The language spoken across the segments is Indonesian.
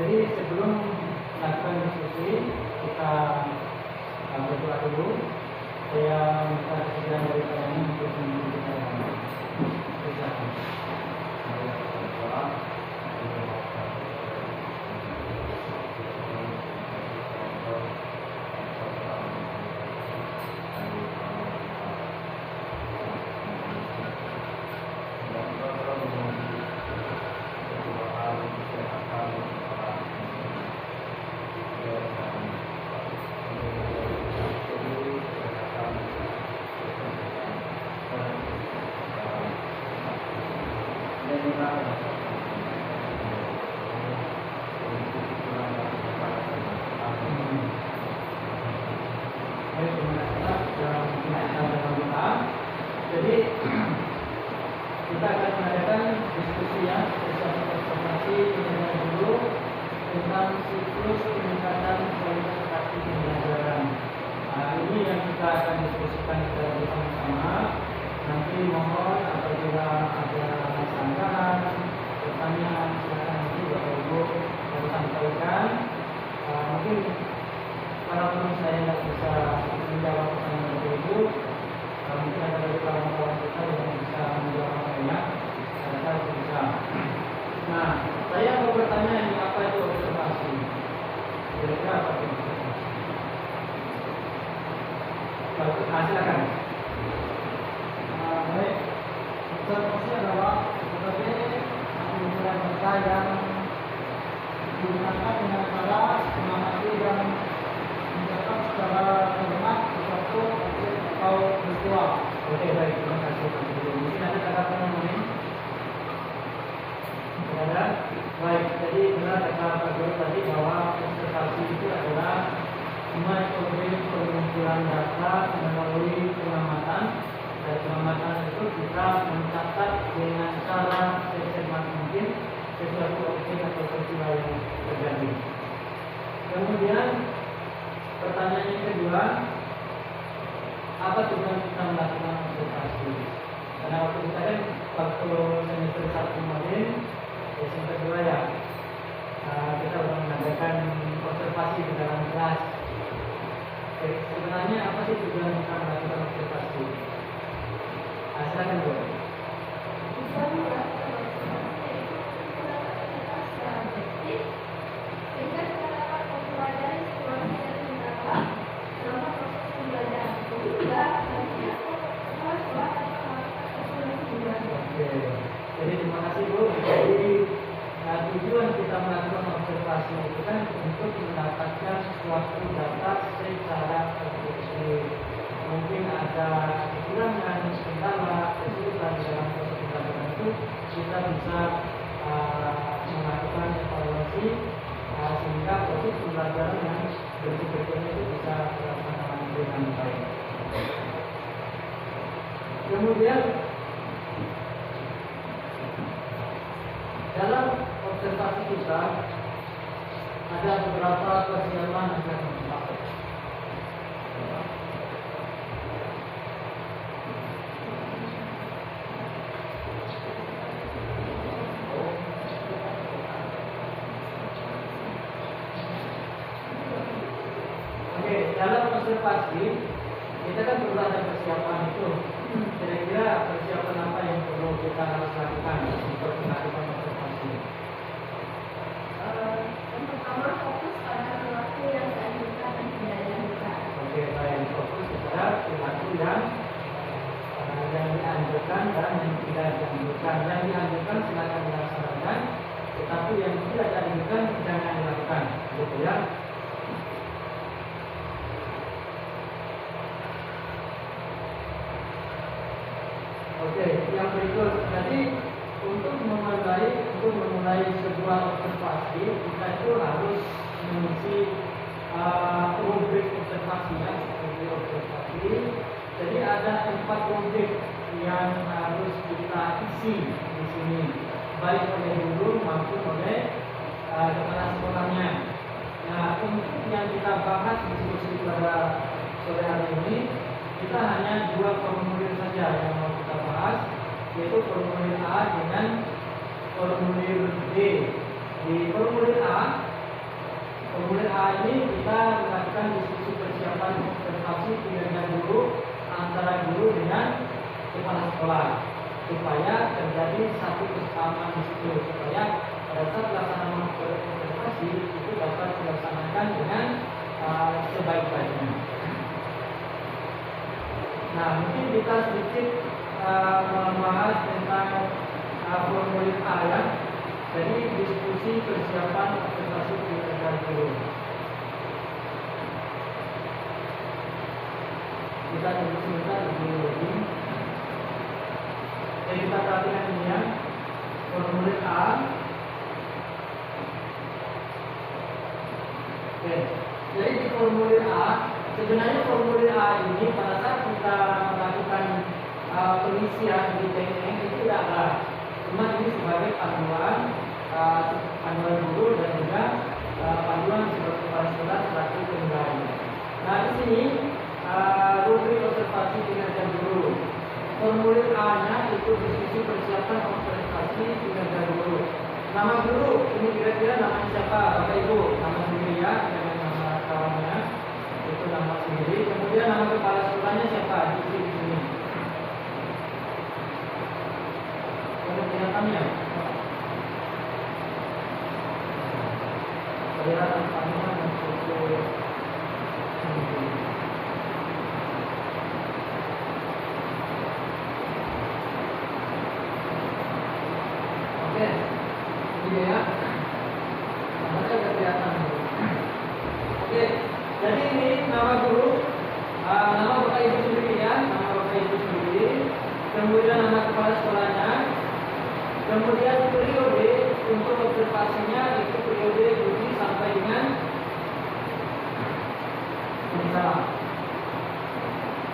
Jadi sebelum melakukan diskusi kita berdoa dulu. Saya minta kesediaan dari kalian untuk memberikan silakan. Jadi kita akan mengadakan diskusi ya, sesi presentasi dimulai dulu tentang siklus peningkatan kualitas praktik pembelajaran. Ini yang kita akan diskusikan secara bersama-sama. Nanti mohon apabila ada sanggahan, pertanyaan, silakan nanti Bapak Ibu yang sampaikan. Mungkin walaupun saya tidak bisa menjawab pertanyaan Bapak Ibu, mungkin ada dari kawan-kawan kita yang bisa menjawabnya. Saya bisa. Nah, saya mau bertanya ini apa itu observasi? Kira-kira apa itu observasi? Silakan. Baik, observasi adalah sebagai pembelajaran kita yang digunakan dengan cara mengamati dan mencatat secara cermat sesuatu atau peristiwa. Oke, baik, terima kasih. Mungkin ada tanggapan ini? Ada? Baik, jadi benar kata Pak Guru tadi bahwa observasi itu adalah metode pengumpulan data melalui pengamatan. Dan pengamatan itu kita mencatat dengan cara secermat mungkin sesuatu objek atau peristiwa yang terjadi. Kemudian pertanyaan yang kedua, apa tujuan kita melakukan observasi? Karena waktu kita kan waktu semester 1 kemarin, semester 2 ya, kita sudah mengadakan observasi di dalam kelas. Sebenarnya apa sih tujuan kita melakukan observasi? Silakan Bu. Jadi terima kasih Bu. Jadi tujuan kita melakukan observasi itu kan untuk mendapatkan suatu data secara objektif. Mungkin ada kekurangan, kendala, kesulitan dalam proses pembelajaran itu kita bisa melakukan evaluasi sehingga proses pembelajaran yang berikutnya itu bisa dilaksanakan dengan baik. Kemudian dalam observasi kita ada beberapa persiapan yang kita pakai. Oke, dalam observasi kita kan perlu ada persiapan itu. Kira-kira persiapan apa yang perlu kita harus lakukan untuk melakukan observasi? Yang pertama fokus pada perilaku yang dianjurkan dan tidak dianjurkan. Oke, baik, fokus kepada perilaku yang dianjurkan dan yang tidak dianjurkan. Yang dianjurkan silakan dilaksanakan, tetapi yang tidak dianjurkan jangan dilakukan, gitu ya. Oke, yang berikut jadi untuk memulai sebuah observasi kita itu harus mengisi rubrik observasinya seperti observasi. Jadi ada 4 rubrik yang harus kita isi di sini, baik oleh guru maupun oleh kepala sekolahnya. Nah, untuk yang kita bahas diskusi pada sore hari ini, kita hanya 2 formulir saja yang mau kita bahas, yaitu formulir A dengan formulir D. Di formulir A ini kita melakukan diskusi persiapan observasi kinerja guru antara guru dengan kepala sekolah supaya terjadi satu kesepahaman di situ, supaya pada saat pelaksanaan observasi itu dapat dilaksanakan dengan sebaik-baiknya. Nah, mungkin kita sedikit membahas tentang formulir A ya. Jadi diskusi persiapan observasi kinerja guru. Kita tunggu sebentar di loading. Jadi kita perhatikan ini ya, formulir A. Oke, jadi di formulir A, sebenarnya formulir A ini pada saat kita melakukan pengisian di TNM itu tidak ada, cuma ini sebagai panduan guru dan juga panduan sebagai kepala sekolah selaku penilai. Nah di sini rubrik observasi kinerja guru. Formulir A-nya itu diskusi persiapan observasi kinerja guru. Nama guru ini kira-kira namanya siapa? Bapak Ibu, nama sendiri ya, jangan nama kawannya. Itu nama sendiri. Kemudian nama kepala sekolahnya siapa? Di sini. Ada kelihatannya. Kelihatan panjang untuk oke, ini ya. Namanya udah kelihatan. Oke, jadi ini nama guru, nama Bapak Ibu sendiri ya, nama Bapak Ibu sendiri. Kemudian nama kepala sekolahnya. Kemudian periode untuk observasinya itu periode Juli sampai dengan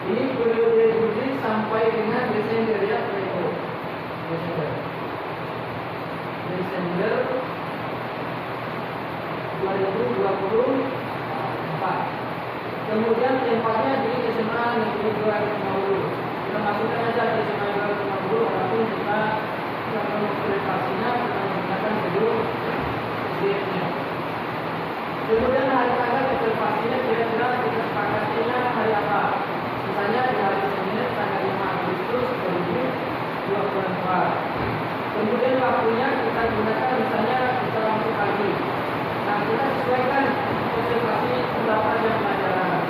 ini periode Juli sampai dengan Desember ya, Bapak Ibu. Desember 2024. Kemudian tempatnya di SMA Negeri 250. Kita masukkan aja di SMA 250 walaupun kita observasinya kita menggunakan gedung SDM-nya. Kemudian hari tanggal observasinya kira-kira kita sepakatinya hari apa? Misalnya di hari Senin tanggal 5 Agustus 2024. Kemudian waktunya kita gunakan misalnya kita langsung pagi. Nah kita sesuaikan observasi berapa jam pelajaran.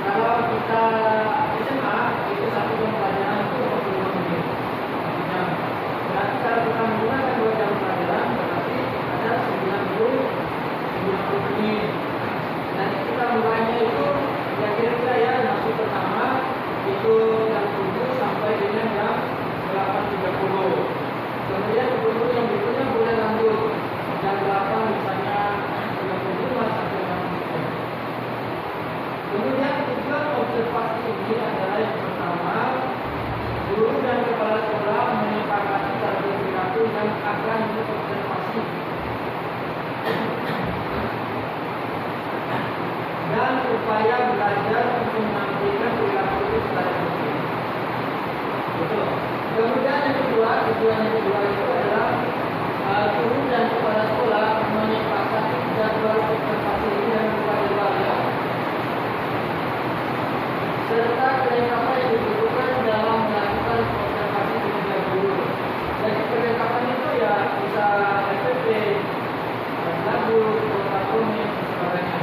Kalau kita SMA itu 1 jam pelajaran itu 25 menit. Berarti kalau kita menggunakan 2 jam pelajaran berarti ada 90 menit. Dan kita mulainya itu ya kira-kira ya nafsu pertama itu jam 7 sampai dengan jam 8.30. Kemudian guru yang berikutnya boleh lanjut jam 8 misalnya 35 sampai jam 10. Kemudian tujuan observasi ini adalah yang pertama, guru dan kepala sekolah menyepakati target perilaku yang akan diobservasi dan upaya belajar untuk menampilkan perilaku itu secara efektif. Betul. Kemudian yang kedua, tujuan yang kedua itu adalah guru dan kepala sekolah menyepakati jadwal observasi ini dan upaya serta kelengkapan yang dibutuhkan dalam melakukan observasi kinerja guru. Jadi kelengkapan itu ya bisa SPP, lagu, dokumen, dan sebagainya.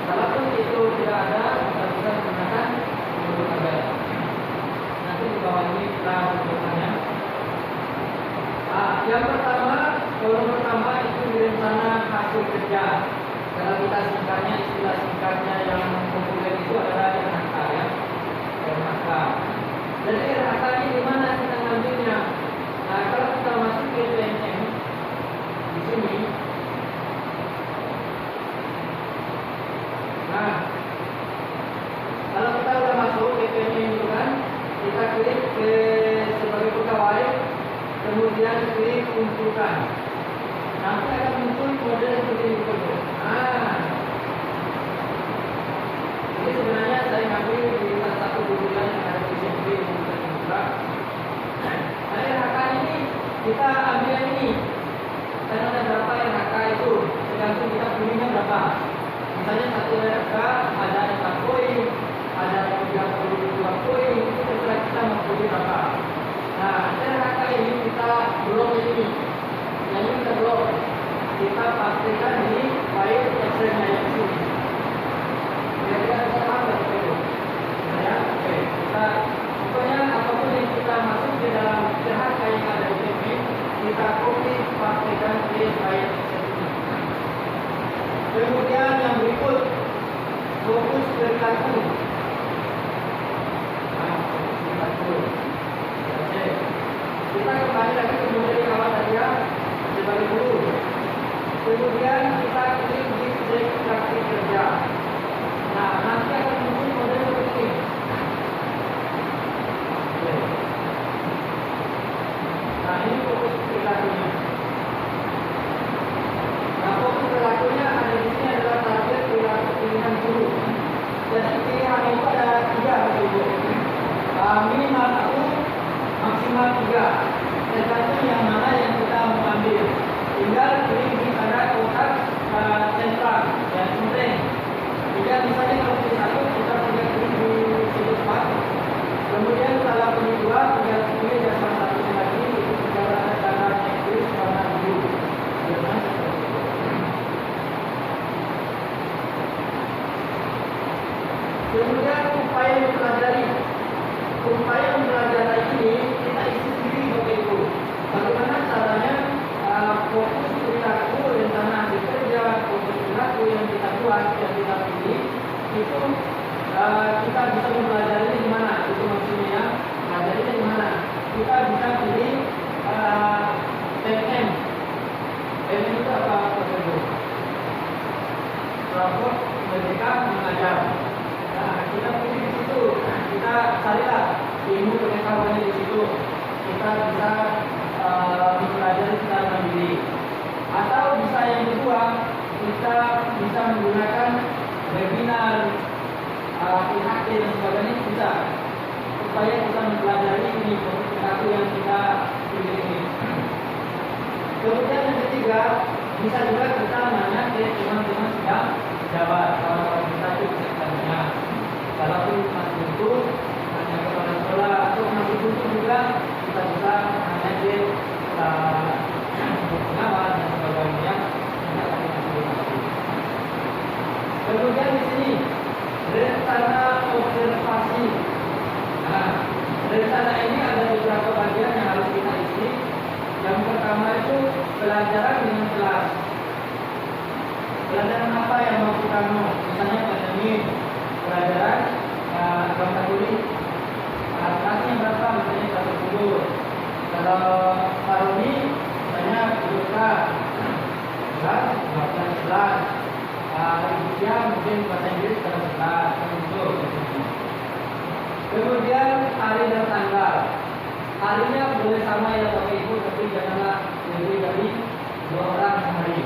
Kalaupun itu tidak ada, kita bisa menggunakan guru tabel. Nanti di bawah ini kita tunjukkannya. Yang pertama, kolom pertama itu rencana hasil kerja. Kalau kita singkatnya, istilah singkatnya yang populer itu adalah RHK ya. RHK. Jadi RHK ini di mana kita ngambilnya? Nah, kalau kita masuk ke PNM di sini. Nah, kalau kita udah masuk ke PNM itu kan, kita klik ke sebagai pegawai, kemudian klik kumpulkan. Nanti akan muncul model seperti itu. Ini sebenarnya saya ngambil di salah satu bukuan yang ada di SMP Universitas Indonesia. Nah, RHK ini kita ambil ini. Dan ada berapa RHK itu, tergantung kita pilihnya berapa. Misalnya satu RK ada 4 poin, ada 32 poin, itu terserah kita mau pilih berapa. Nah, RK ini kita blok ini, yang ini kita blok, kita pastikan di file Excel-nya yang sini. Kira-kira kita paham nggak itu? Ya, oke. Kita pokoknya apapun yang kita masuk di dalam RK yang ada di sini, kita copy pastikan di file Excel ini. Kemudian yang berikut, fokus perilaku. Nah, fokus perilaku. Oke. Kita kembali lagi ke model awal tadi ya, sebagai guru. Kemudian kita klik di cek praktik kerja. Nah, nanti akan muncul model seperti ini. Oke. Nah, ini fokus perilakunya. Nah, fokus perilakunya ada di sini adalah target perilaku pilihan guru. Jadi pilihan itu ada 3 begitu. Minimal 1, maksimal 3. Tergantung yang mana yang kita mau ambil. Tinggal klik di tanda kotak sentral yang penting. Jika misalnya kalau pilih 1, kita tinggal klik di situ 4. Kemudian kalau pilih 2, tinggal pilih dasar 1 lagi. Itu tinggal ada tanda checklist warna biru. Kemudian upaya mempelajari. Upaya mempelajari ini kita isi sendiri Bapak Ibu. Bagaimana caranya fokus perilaku rencana hasil kerja, fokus perilaku yang kita buat, yang kita pilih, itu kita bisa mempelajari di mana? Itu maksudnya pelajari di mana? Kita bisa pilih PMM. PMM itu apa Bapak Ibu? Rapor Merdeka Mengajar. Nah, kita pilih di situ. Kita carilah ilmu pengetahuannya di situ. Kita bisa mempelajari secara mandiri. Atau bisa yang kedua, kita bisa menggunakan webinar, IHT dan sebagainya bisa. Supaya kita mempelajari ini perilaku yang kita pilih ini. Kemudian yang ketiga, bisa juga kita nanya ke teman-teman sedang jabat. Kalau kita itu bisa tanya. Kalau masih butuh, tanya kepada sekolah atau masih butuh juga kita bisa nanya ke pengawas dan sebagainya. Kemudian di sini rencana observasi. Nah, rencana ini ada beberapa bagian yang harus kita isi. Yang pertama itu pelajaran dengan kelas. Pelajaran apa yang mau kita mau? Misalnya pandemi pelajaran agama Katolik. Kelasnya berapa? Misalnya 110. Kalau Paroni misalnya 12 kelas, 15 Indonesia mungkin bahasa Inggris 11 Kemudian hari dan tanggal. Harinya boleh sama ya Bapak Ibu, tapi janganlah lebih dari 2 orang sehari.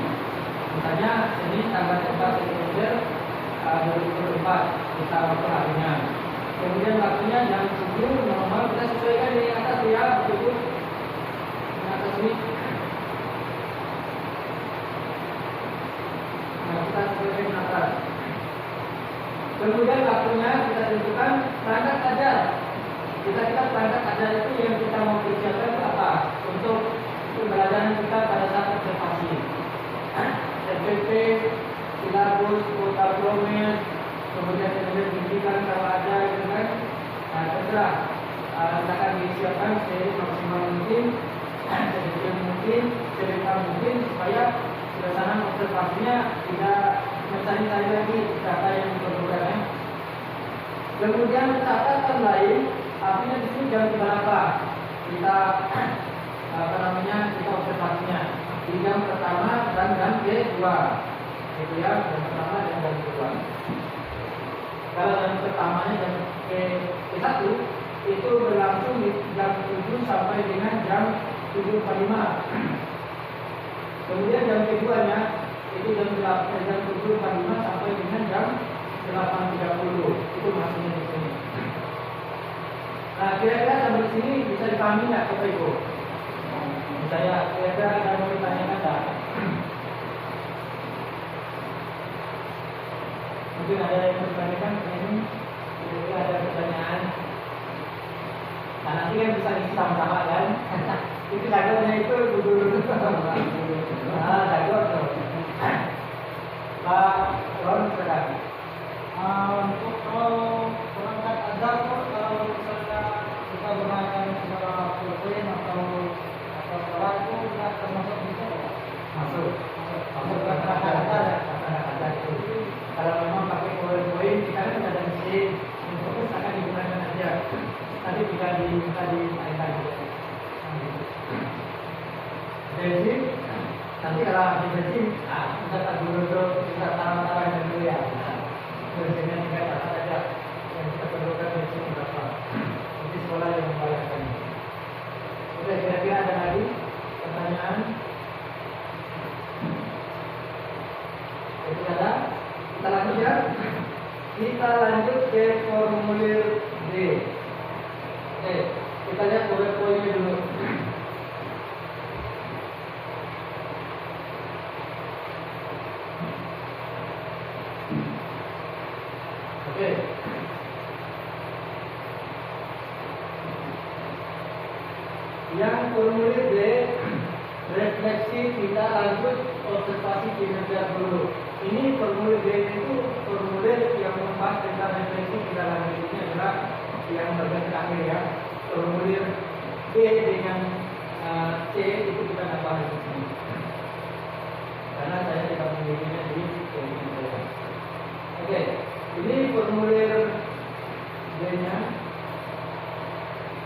Misalnya ini tanggal 4 September 2024 kita waktu harinya. Kemudian waktunya jam 7 normal kita sesuaikan di atas ya begitu. Di atas ini. Nah, kita sesuaikan di atas. Kemudian waktunya kita tentukan perangkat ajar. Kita perangkat ajar itu yang kita mau persiapkan itu apa? Untuk pembelajaran kita pada saat observasi. SPP, silabus, kuota promes, kemudian pendidikan kalau ada gitu kan. Nah, terserah. Akan disiapkan semaksimal mungkin, sedikit mungkin, sedikit mungkin supaya pelaksanaan observasinya tidak mencari-cari lagi data yang diperlukan. Kemudian catatan lain, artinya di sini jam berapa kita kita observasinya. Di jam pertama dan jam kedua, gitu ya, jam pertama dan jam kedua. Kalau jam pertamanya jam ke-1 itu berlangsung di jam 7 sampai dengan jam 7.45. Kemudian jam keduanya itu jam 7.45 sampai dengan jam 8.30. Itu maksudnya di sini. Nah, kira-kira sampai sini bisa dipahami nggak Bapak Ibu? Saya kira-kira ada mau ditanyakan tak? Mungkin ada yang bertanyakan ini, kira-kira ada pertanyaan. Nah, nanti kan bisa isi sama-sama kan? Itu dagotnya itu dulu. Ah, dagot tuh. Pak Ron sedang. Untuk kalau perangkat azab, kalau misalnya kita gunakan secara full-time atau pelaku tidak termasuk bisa ya? Masuk kata-kata ya. Kalau memang pakai poin-poin, kita kan ada mesin, fokus akan digunakan aja. Tadi bisa ditanya bensin, nanti kalau habis bensin, kita tak dulu kita taruh dulu ya. Bensinnya tinggal taruh saja. Yang kita perlukan bensin berapa? Jadi sekolah yang membayarkan. Oke, kira-kira ada lagi pertanyaan? Itu ada. Kita lanjut ya. Kita lanjut ke formulir D. Oke, kita lihat poin-poinnya dulu. Oke. Yang formulir D, refleksi kita lanjut observasi kinerja dulu. Ini formulir D itu formulir yang membahas tentang refleksi kita lanjut. Ini adalah yang bagian terakhir ya. Formulir B dengan C itu kita nggak bahas di sini. Karena saya tidak memilikinya di sini saja. Oke, ini formulir D-nya.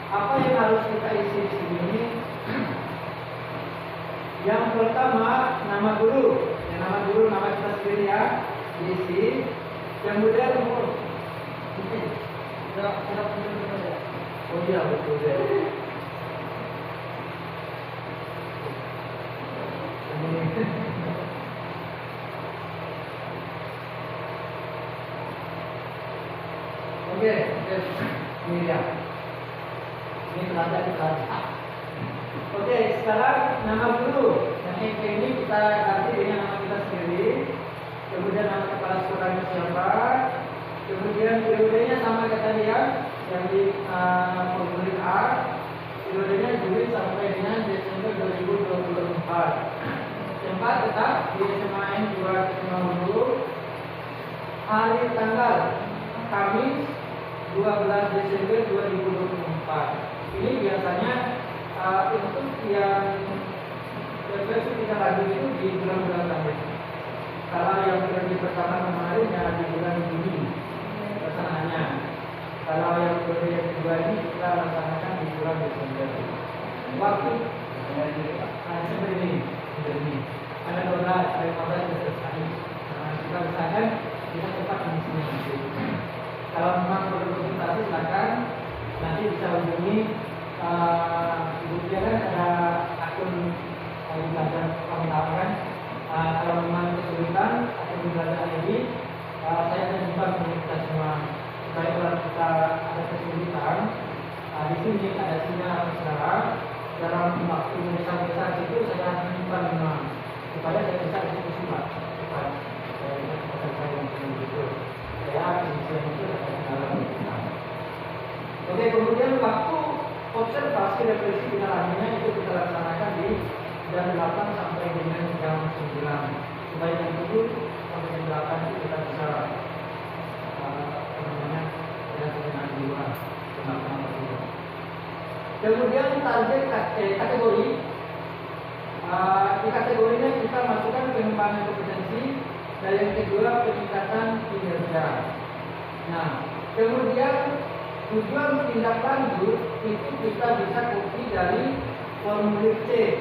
Apa yang harus kita isi di sini? Yang pertama nama guru. Yang nama guru nama kita sendiri ya, diisi. Kemudian umur. Oh iya betul deh. Oke, ini dia. Ini pelajar kita. Oke, sekarang nama guru. Yang ini kita ganti dengan nama kita sendiri. Kemudian nama kepala sekolahnya siapa. Kemudian periodenya sama kayak tadi ya, yang di formulir A. Periodenya Juli sampai dengan Desember 2024. Tempat tetap di SMA N 250. Hari tanggal Kamis 12 Desember 2024. Ini biasanya itu yang refleksi kita lagi itu di bulan-bulan terakhir. Kalau yang periode pertama kemarin ya di bulan Juni pelaksanaannya. Kalau yang periode yang kedua ini kita laksanakan di bulan Desember. Waktu seperti ini. Ada 12, ada 15 sudah selesai. Kita usahakan kita cepat di sini nanti. Kalau memang perlu konsultasi silakan nanti bisa hubungi ibu dia kan ada akun di belajar kamu tahu kan. Kalau memang kesulitan akun di belajar ini saya akan simpan untuk kita semua supaya kalau kita ada kesulitan di sini ada sinyal sekarang dalam waktu besar itu saya akan simpan memang supaya saya bisa diskusi pak cepat saya yang begitu saya bisa itu dalam. Oke, kemudian waktu observasi refleksi kita lainnya itu kita laksanakan di jam 8 sampai dengan jam 9 supaya jam 7 sampai jam 8 itu kita bisa dengan di luar kemudian target kategori di kategorinya kita masukkan pengembangan kompetensi dan yang kedua peningkatan kinerja. Nah, kemudian tujuan tindak lanjut itu kita bisa copy dari formulir C.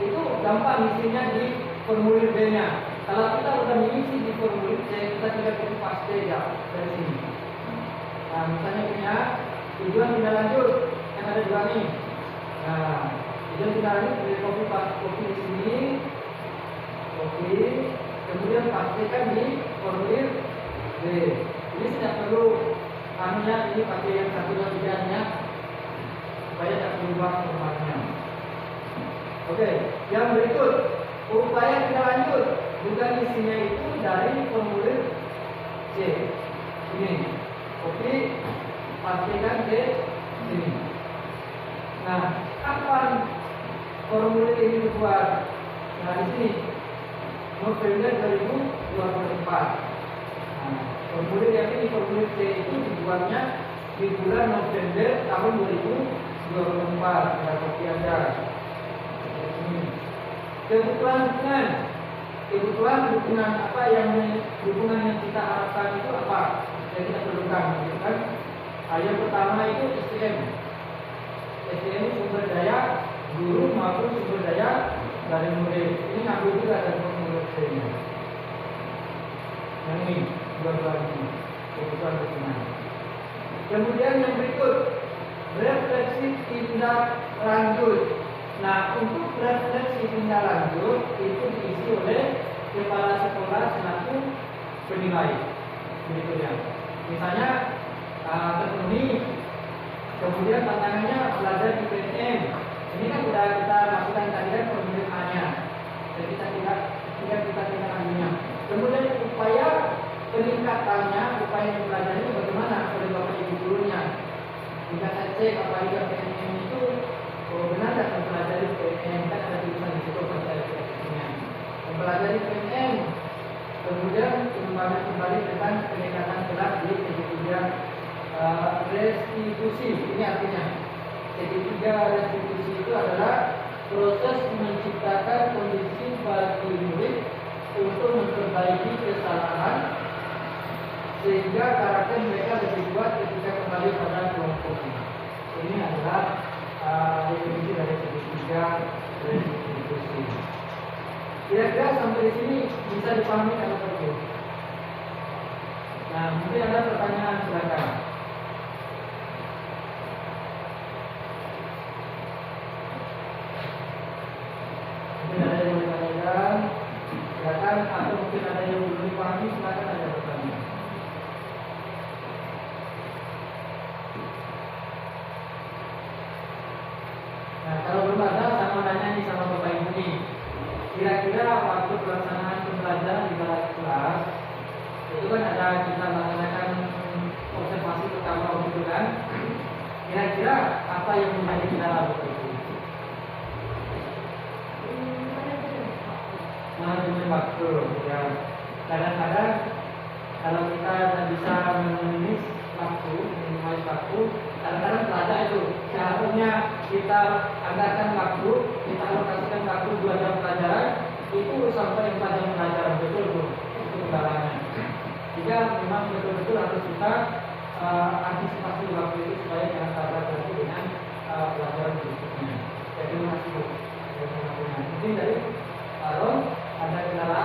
Itu gampang isinya di formulir B-nya. Kalau kita udah mengisi di formulir C, kita tinggal copy paste ya dari sini. Nah, misalnya punya tujuan tindak lanjut yang ada dua nih. Nah, tujuan tindak lanjut copy di sini, copy, kemudian pastikan di formulir B. Ini tidak perlu anunya ini pakai yang 123-nya supaya tak berubah formatnya. Oke, yang berikut upaya kita lanjut juga isinya itu dari formulir C. Ini. Oke, pastikan D sini. Nah, kapan formulir ini dibuat? Nah, di sini November 2024. Nah, formulir yang ini, formulir C itu dibuatnya di bulan November tahun 2024. Ada kopi aja. Kebutuhan dukungan apa yang dukungan yang kita harapkan itu apa? Yang kita perlukan, gitu kan? Yang pertama itu SDM. SDM itu sumber daya guru maupun sumber daya dari murid. Ini ngambil juga dari formulir C. Yang ini dua-dua ini kebutuhan dukungan. Kemudian yang berikut refleksi tindak lanjut. Nah, untuk refleksi tindak lanjut itu diisi oleh kepala sekolah selaku penilai. Berikutnya, misalnya terpenuhi, kemudian tantangannya belajar di PTM. Ini kan sudah kita masukkan tadi kan formulir A-nya. Jadi kita tidak lanjutnya. Kemudian upaya peningkatannya, upaya belajarnya bagaimana oleh bapak ibu gurunya. Jika saya cek apabila PTM itu benar tak mempelajari PTM, kan ada tulisan di situ mempelajari mempelajari PTM. Kemudian pengembangan kembali tentang peningkatan kelas di segitiga restitusi. Ini artinya segitiga restitusi itu adalah proses menciptakan kondisi bagi murid untuk memperbaiki kesalahan sehingga karakter mereka lebih kuat ketika kembali pada kelompoknya. Ini adalah definisi dari segitiga restitusi. Kira-kira sampai di sini bisa dipahami atau perlu? Nah, mungkin ada pertanyaan, silakan. Mungkin ada yang mau ditanyakan, silakan. Atau mungkin ada yang belum dipahami, silakan ada pertanyaan. Nah, kalau belum ada, sama nanya nih sama Bapak Ibu nih. Kira-kira waktu pelaksanaan pembelajaran di dalam kelas itu kan ada kita melaksanakan observasi pertama itu kan. Kira-kira apa yang menjadi kendala waktu itu? Manajemen waktu. Ya, kadang-kadang kalau kita tidak bisa menulis waktu, minimalis waktu, kadang-kadang terada itu. Seharusnya kita anggarkan waktu, kita alokasikan waktu 2 jam pelajaran, itu sampai 4 jam pelajaran, betul bu, itu kendalanya. Jika memang betul-betul harus kita antisipasi waktu itu supaya jangan salah lagi dengan pelajaran berikutnya. Jadi masih bu, mungkin dari kalau ada kendala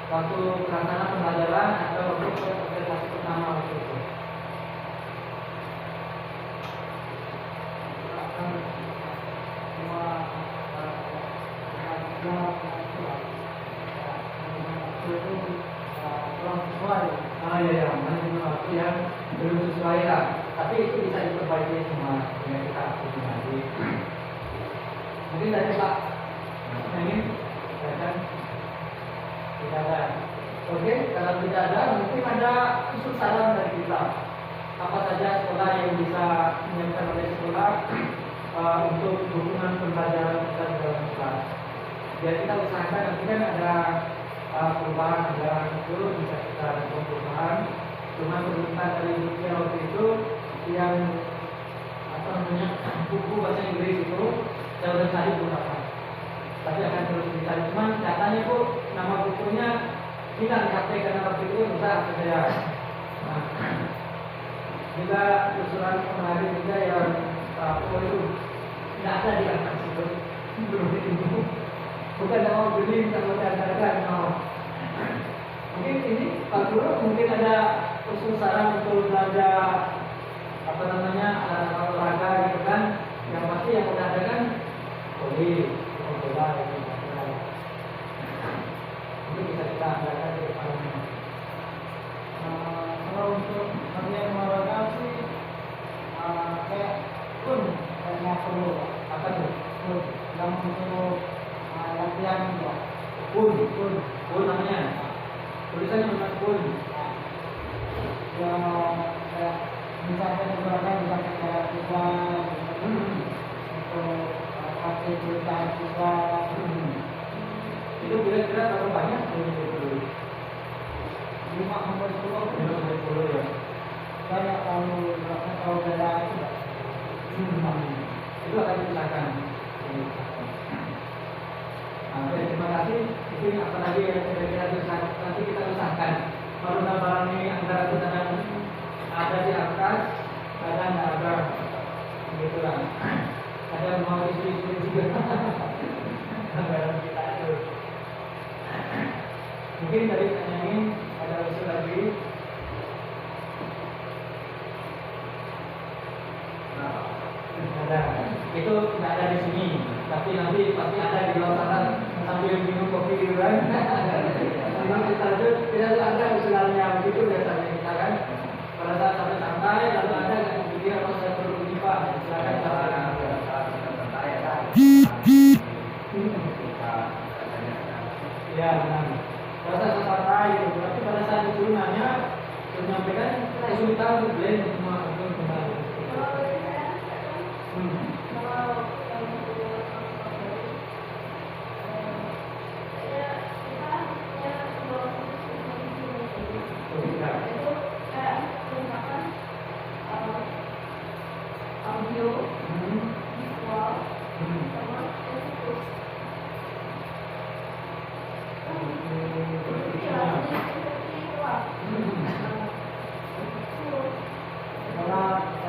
waktu pelaksanaan pembelajaran atau waktu observasi pertama waktu itu. Ya, manajemen waktu yang belum sesuai lah. Tapi itu bisa diperbaiki semua dengan kita aktifkan nanti. Mungkin dari Pak ini, silakan. Tidak ada. Oke, kalau tidak ada, mungkin ada usul saran dari kita. Apa saja sekolah yang bisa menyiapkan oleh sekolah untuk dukungan pembelajaran kita di dalam kelas. Biar kita usahakan nanti kan ada perubahan anggaran itu bisa kita lakukan perubahan. Cuma permintaan dari Rupiah waktu itu yang buku bahasa Inggris itu saya sudah cari beberapa, tapi akan terus dicari. Cuman katanya bu nama bukunya hilang di HP karena waktu itu rusak saya. Nah, juga usulan kemarin juga yang itu tidak ada di atas itu belum ditunggu. Bukan mau beli, kalau ada mau. Mungkin ini Pak Guru mungkin ada usul saran untuk belanja alat olahraga gitu kan. Yang pasti yang udah ada kan boleh bola gitu. Itu bisa kita anggarkan di depannya. Kalau untuk bagian olahraga sih kayak pun kayaknya perlu. Apa tuh? Yang untuk latihan ya. Pun namanya. Tulisannya memang pun. yang kayak misalnya digunakan misalnya kayak siswa untuk kasih perusahaan siswa Itu kira-kira berapa banyak? 5 sampai 10 ya. banyak kalau beda itu Itu akan dipisahkan. Oke, terima kasih. Mungkin apa lagi yang kira-kira bisa nanti kita pisahkan. Kalau barang ini antara kita ada di atas, kadang ada, begitulah. Ada mau istri-istri juga. Barang kita itu. Mungkin dari pertanyaan ada usul lagi. Ada. Itu tidak ada di sini, tapi nanti pasti ada di luar sana sambil minum kopi di luar. Memang kita itu tidak ada usulannya begitu biasanya kita kan. Pada saat sampai santai lalu ada yang berpikir apa saya perlu ini Pak, silakan cara. Ya benar. Pada saat santai itu, tapi pada saat itu nanya menyampaikan kesulitan untuk blend semua itu benar.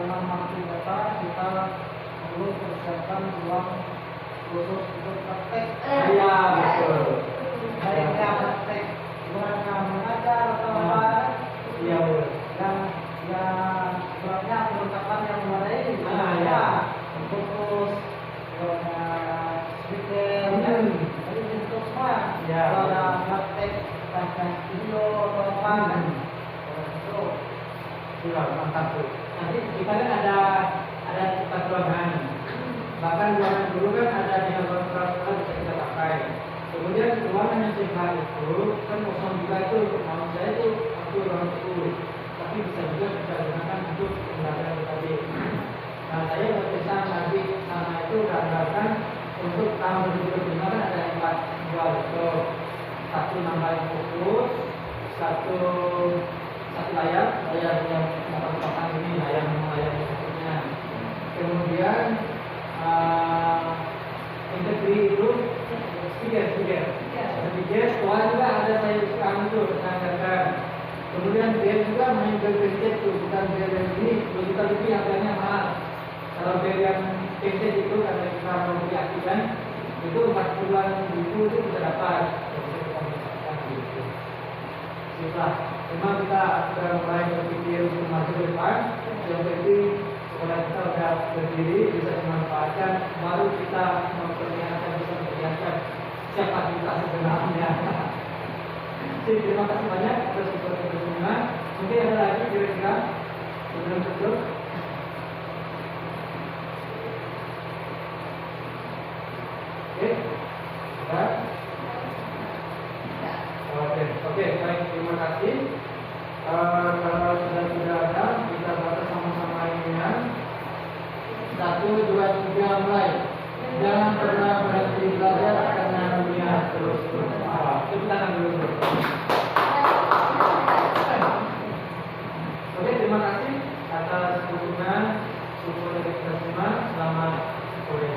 dalam waktu dekat kita perlu persiapkan ruang khusus untuk praktek. Iya betul. Baik praktek mereka mengajar atau apa? Iya betul. Yang sebenarnya perlengkapan yang memadai ya. fokus, speaker, jadi untuk semua. Ya. Kalau ada praktek tentang video atau apa kan? Itu Sudah mantap tuh. Nanti kita kan ada tempat ruangan. Bahkan ruangan dulu kan ada di laboratorium bisa kita pakai. Kemudian ruangan yang sebelah itu kan kosong juga itu. Namun saya itu waktu ruangan itu, tapi bisa juga kita gunakan untuk pembelajaran tadi. Nah saya berpesan nanti sama itu gambarkan untuk tahun 2025 kan ada 4 buah laptop. Satu nambah yang fokus, satu layar yang papan ini layar fokusnya. Kemudian yang kedua itu speaker soal juga ada saya sekarang itu mengajarkan. Kemudian dia juga main gadget itu bukan bel yang ini, kalau kita lebih harganya mahal. Kalau bel yang gadget itu karena kita mau diaktifkan itu 40-an ribu itu bisa dapat. Sudah, memang kita sudah mulai berpikir untuk maju ke depan. Yang penting sekolah kita sudah berdiri, bisa dimanfaatkan. Baru kita memperlihatkan, bisa memperlihatkan siapa kita sebenarnya. Jadi terima kasih banyak atas kebersamaan. Mungkin ada lagi kira-kira sebelum tutup. Oke, Oke, baik, terima kasih. Kalau sudah ada, kita baca sama-sama ininya. 1, 2, 3, mulai. Jangan pernah berhenti belajar karena dunia terus berkembang. Tepuk tangan dulu. Oke, terima kasih atas dukungan support dari kita semua. Selamat sore.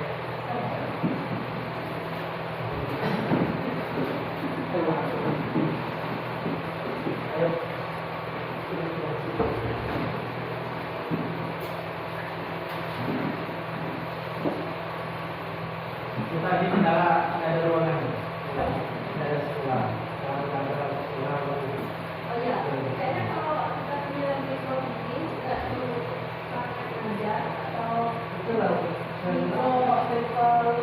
Kita di kendala ada ruangan, ada sekolah, ada sekolah. Oh iya, kayaknya kalau kita punya mikro ini nggak perlu pakai aja atau mikro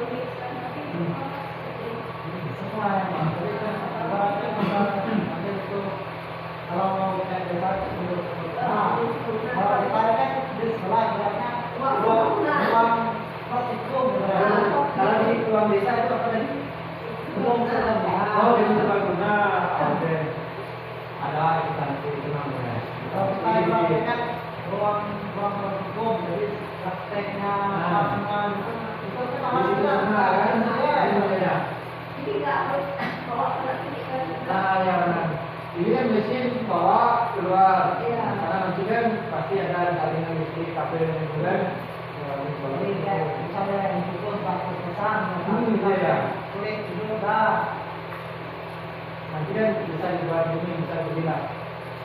mix kan tapi semua yang berarti misalnya ada itu kalau mesin bawa keluar. Iya. Karena nanti kan pasti ada salinan listrik, kabel dan kemudian Jadi kayak misalnya yang itu bakal pesan, iya. kulit itu udah. nanti kan bisa dibuat ini, bisa begini.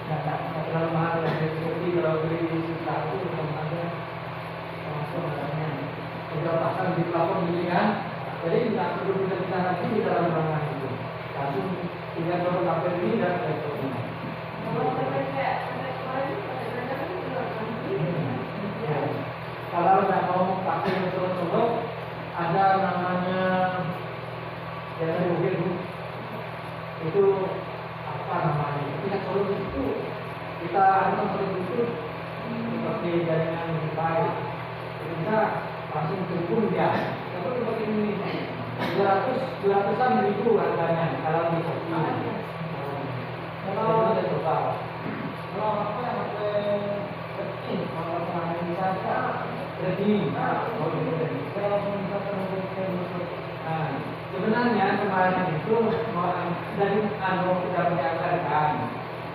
Nggak terlalu mahal ya, seperti kalau beli di sekitar itu belum ada langsung harganya. Tinggal pasang di plafon gini kan, jadi nggak perlu kita lagi di dalam ruangan itu. Langsung tinggal dorong kabel ini dan elektroniknya. Kalau kayak kemarin kadang-kadang kan keluar lagi. Ya. Kalau nggak mau pakai yang solok-solok, ada namanya jalan mobil itu apa namanya? Kita solok itu kita harus solok itu seperti jaringan wifi. Itu bisa langsung terhubung dia. Tapi seperti ini 200-an ribu harganya kalau di Shopee. Kalau ada coba. Kalau apa yang pakai penting, kalau mana bisa Jadi, kalau bisa terhubung. nah, sebenarnya kemarin itu dari kita menyadarkan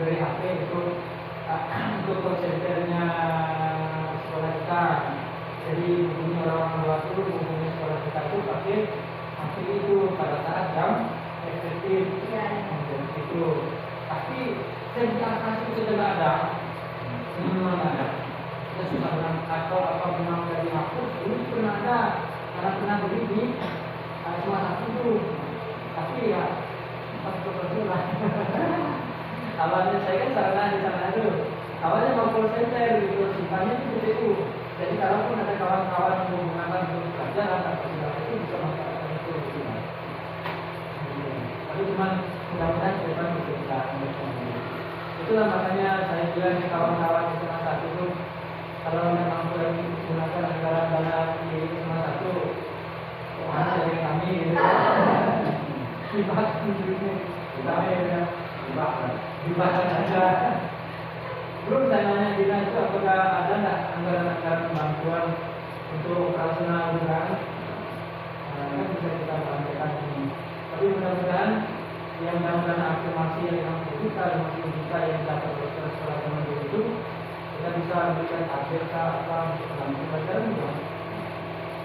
dari HP itu untuk konsenternya sekolah kita. Jadi hubungi orang tua itu, hubungi sekolah kita itu pakai HP itu pada saat jam efektif. Itu. Tapi sensasi itu sudah ada, memang ada. Kita sudah pernah atau apa memang dari hapus ini pernah ada, karena pernah beli di cuma satu itu. Tapi ya pas kebetulan. Awalnya saya kan sarana di sana itu. Awalnya mau call center gitu, simpannya itu itu. Jadi kalaupun ada kawan-kawan yang menggunakan untuk pelajaran atau segala itu bisa manfaatkan itu di sini. Tapi cuma mudah-mudahan ke depan bisa. Itulah makanya saya bilang ke kawan-kawan di semester satu itu, kalau memang boleh menggunakan anggaran dana di semester satu, mana dari kami gitu. Dibahas duitnya, kami ya dibahas aja. Belum saya nanya Dina itu apakah ada nggak anggaran-anggaran bantuan untuk operasional bukan? Kan bisa kita sampaikan ini. Tapi mudah-mudahan yang mudah-mudahan afirmasi yang 50 juta, 50 juta yang dapat dokter sekolah zaman dulu itu kita bisa berikan update apa dalam pelajaran juga.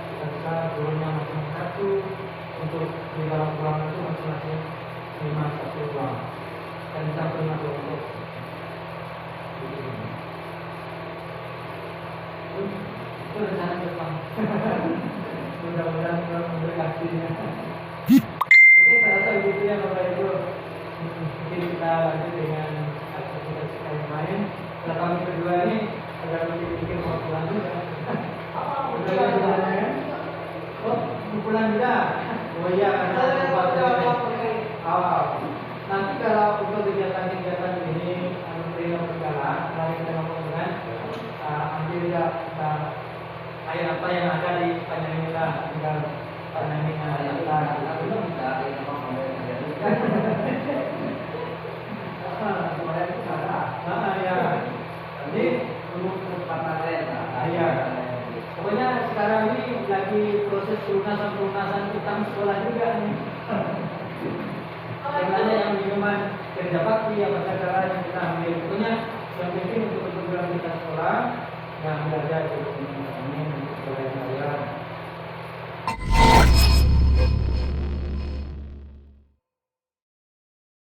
Kita bisa dulunya masing-masing satu untuk di dalam ruangan itu masing-masing 5 ruang dan bisa pernah kelompok. Itu rencana depan. Mudah-mudahan kita memberi hasilnya. Oke, saya rasa begitu ya Bapak Ibu. Mungkin kita lanjut dengan aktivitas kita yang lain. Setelah kami berdua ini agak lebih pikir mau pulang juga. Udah ya? Oh, mau pulang juga? Oh iya, karena awal. Nanti kalau untuk kegiatan-kegiatan ini beri berjalan, lain kita ngomong dengan ambil ya air apa yang ada di panjang kita, tinggal panjangnya kita belum bisa air apa kemarin itu ada, ya. Jadi belum sempat ada ya. Pokoknya sekarang ini lagi proses pelunasan utang sekolah juga nih. Sebenarnya yang minuman kerja bakti apa cara yang kita ambil, pokoknya yang penting untuk program kita sekolah yang belajar itu ini sekolah yang